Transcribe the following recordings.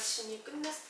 열심히 끝냈어.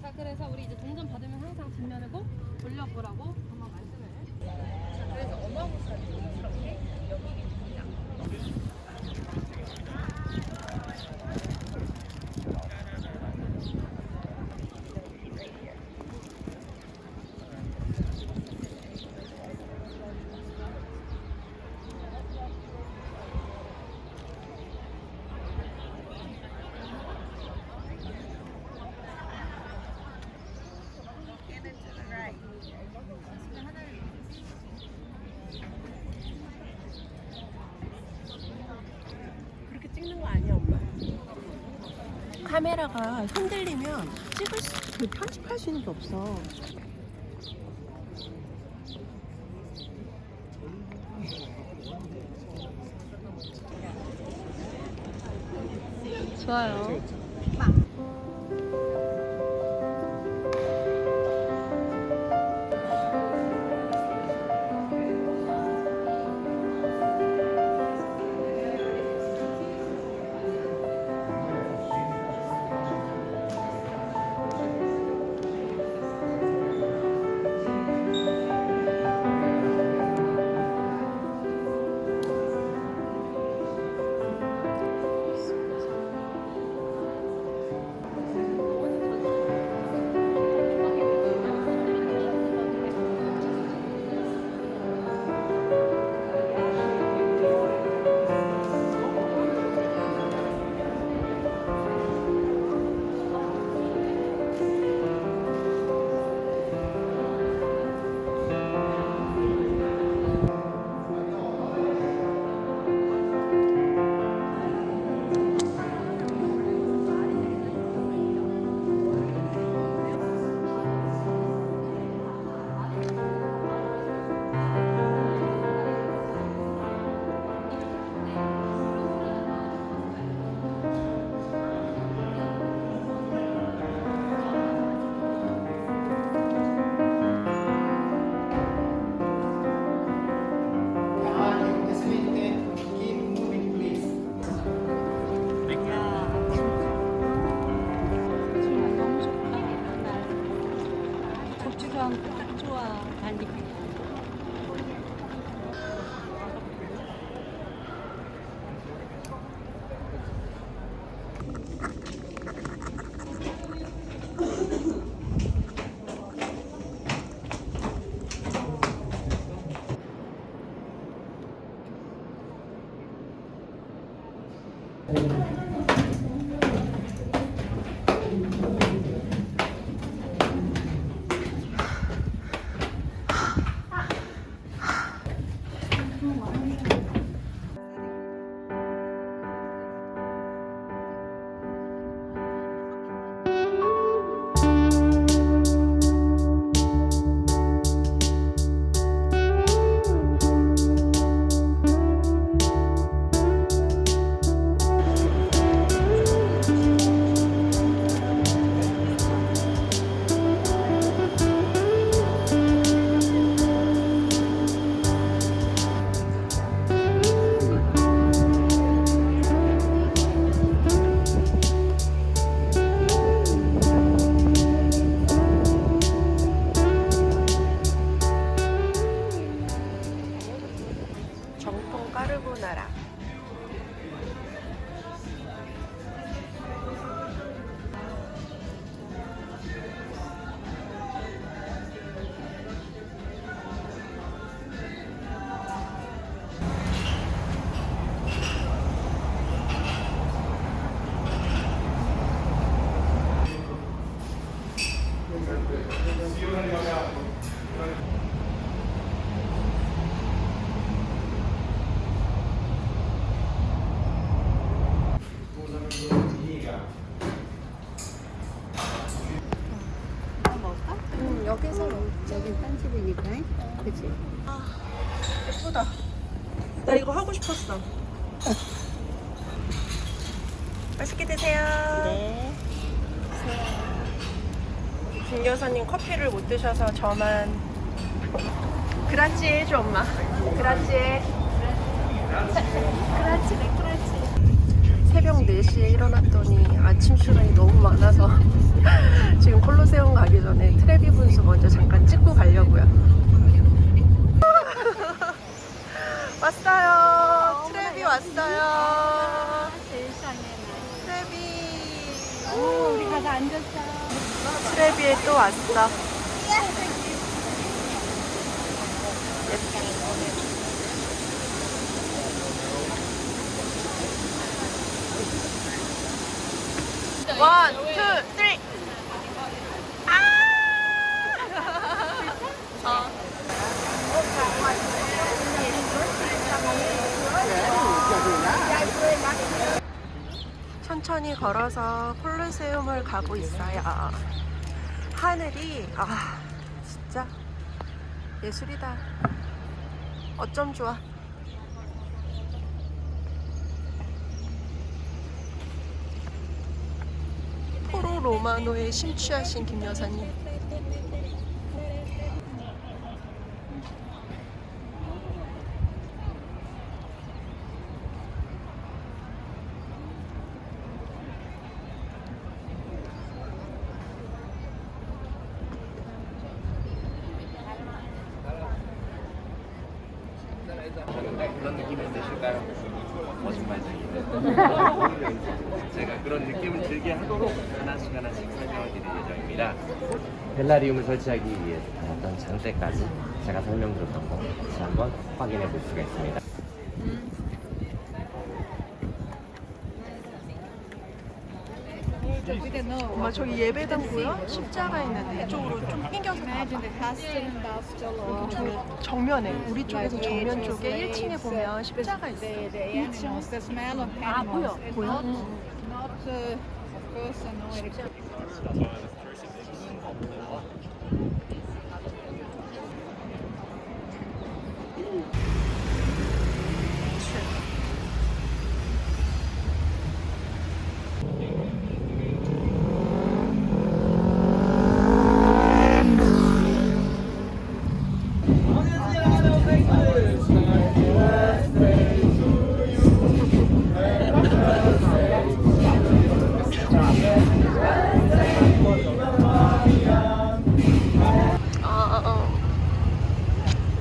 자, 그래서 우리 이제 동전 받으면 항상 뒷면을 꼭 돌려보라고 한번 말씀을. 자, 그래서 어마무시하게 이렇게 여기게 됩니다. 그렇게 찍는 거 아니야, 엄마? 카메라가 흔들리면 편집할 수 있는 게 없어. 좋아요. 딱 좋아. 달리기. 까르보나라. 그치? 예쁘다. 나 이거 하고 싶었어. 맛있게 드세요. 네. 김 여사님 커피를 못 드셔서 저만. 그라치 해줘, 엄마. 그라치. 그라치네, 그라치. 새벽 4시에 일어났더니 아침 시간이 너무 많아서 지금 콜로세움 가기 전에 트레비 분수 먼저 잠깐 찍고 가려고요. 왔어요. 트레비 왔어요. 트레비. 우리 가서 앉았어. 트레비에 또 왔어. 원, 투, 쓰리. 천천히 걸어서 콜로세움을 가고 있어요. 하늘이 진짜 예술이다. 어쩜 좋아. 포로 로마노에 심취하신 김 여사님. 그런 느낌이 드실까요? 거짓말쟁이들. 제가 그런 느낌을 들게 하도록 하나씩 설명을 드릴 예정입니다. 벨라리움을 설치하기 위해 어떤 장대까지 제가 설명드렸던 거 다시 한번 확인해 볼 수가 있습니다. 엄마 저기 예배당 보여? 십자가 있는데 이쪽으로 좀 낑겨서 봐봐. 정면에 우리 쪽에서 정면 쪽에 1층에 보면 십자가 있어. 1층? 아, 보여. 보여?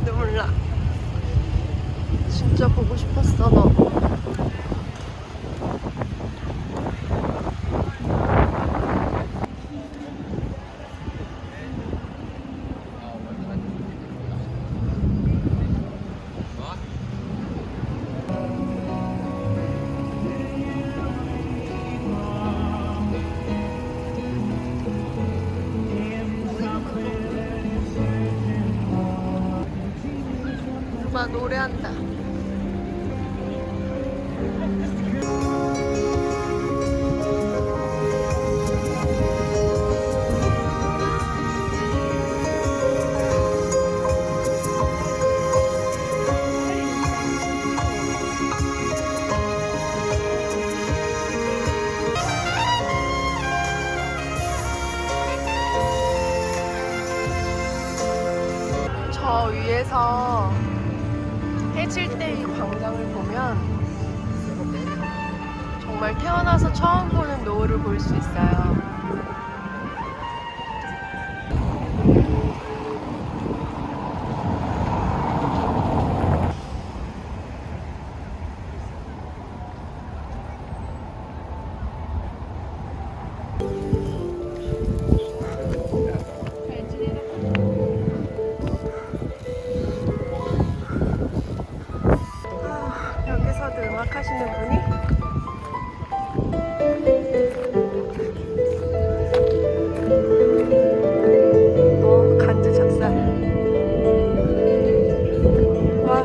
눈물 나. 진짜 보고 싶었어 너. 엄마 노래한다. 저 위에서 해질 때 이 광장을 보면 정말 태어나서 처음 보는 노을을 볼 수 있어요. 여기서도 음악 하시는 분이 간주 작살. 와.